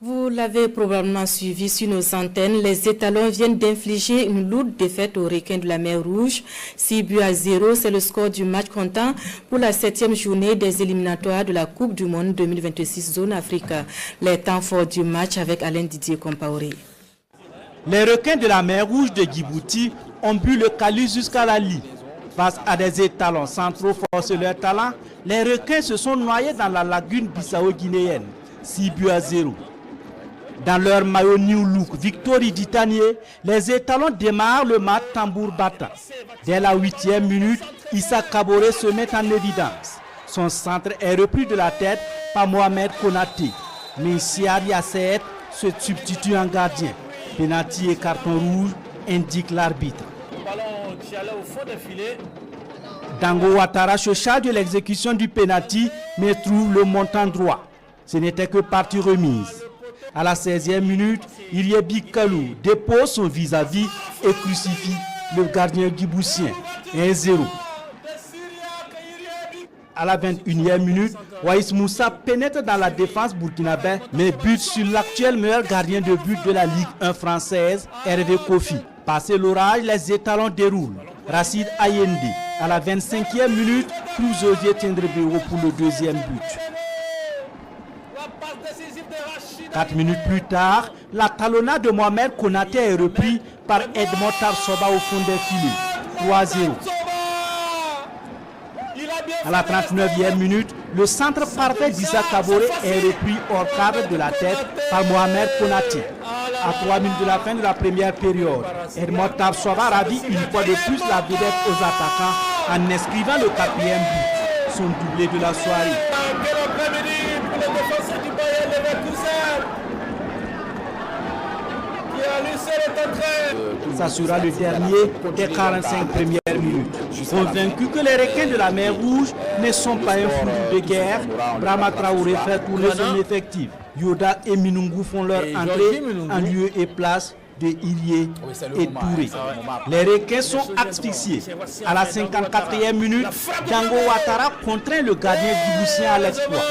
Vous l'avez probablement suivi sur nos antennes, les étalons viennent d'infliger une lourde défaite aux requins de la mer Rouge. 6-0, c'est le score du match comptant pour la 7e journée des éliminatoires de la Coupe du Monde 2026 Zone Afrique. Les temps forts du match avec Alain Didier Compaoré. Les requins de la mer Rouge de Djibouti ont bu le calice jusqu'à la lie. Face à des étalons sans trop forcer leur talent, les requins se sont noyés dans la lagune bissau-guinéenne. 6-0. Dans leur maillot New Look Victory d'Itanier, les étalons démarrent le match tambour battant. Dès la 8e minute, Issa Kaboré se met en évidence. Son centre est repris de la tête par Mohamed Konaté. Mais Siad Yasset se substitue en gardien. Penalty et carton rouge indiquent l'arbitre. Dango Ouattara se charge de l'exécution du penalty mais trouve le montant droit. Ce n'était que partie remise. À la 16e minute, Iriebi Kalou dépose son vis-à-vis et crucifie le gardien djiboutien. 1-0. À la 21e minute, Waïs Moussa pénètre dans la défense burkinabé mais bute sur l'actuel meilleur gardien de but de la Ligue 1 française, Hervé Kofi. Passé l'orage, les étalons déroulent. Racide Ayende, à la 25e minute, Cruz Osier Tendrebeo pour le deuxième but. 4 minutes plus tard, la talonnade de Mohamed Konaté est reprise par Edmond Tarsoba au fond des filets. 3-0. À la 39e minute, le centre parfait d'Issa Kaboré est repris hors cadre de la tête par Mohamed Konaté. À 3 minutes de la fin de la première période, Edmond Tarsoba ravit une fois de plus la vedette aux attaquants en inscrivant le 4e but, son doublé de la soirée. Ça sera le dernier des 45 premières minutes. Convaincu que les requins de la mer Rouge ne sont pas un flou de guerre, Brahma Traoré fait tourner son effectif. Yoda et Minungu font leur entrée en lieu et place de Ilie et Touré. Les requins sont asphyxiés. À la 54e minute, Dango Ouattara contraint le gardien djiboutien à l'exploit.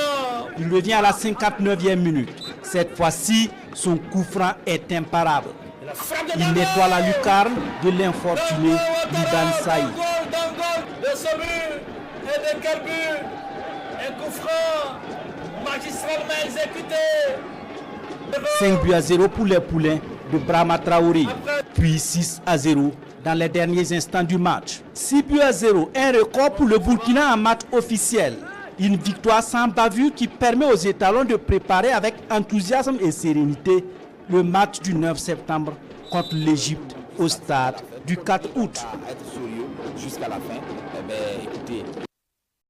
Il revient à la 59e minute. Cette fois-ci, son coup franc est imparable. Il nettoie la lucarne de l'infortuné Liban Saïd. De ce but et de quel but? Un coup franc magistralement exécuté. 5-0 pour les poulains de Brahma Traoré, puis 6-0 dans les derniers instants du match. 6-0, un record pour le Burkina en match officiel. Une victoire sans bavure qui permet aux étalons de préparer avec enthousiasme et sérénité le match du 9 septembre contre l'Égypte au stade du 4 août.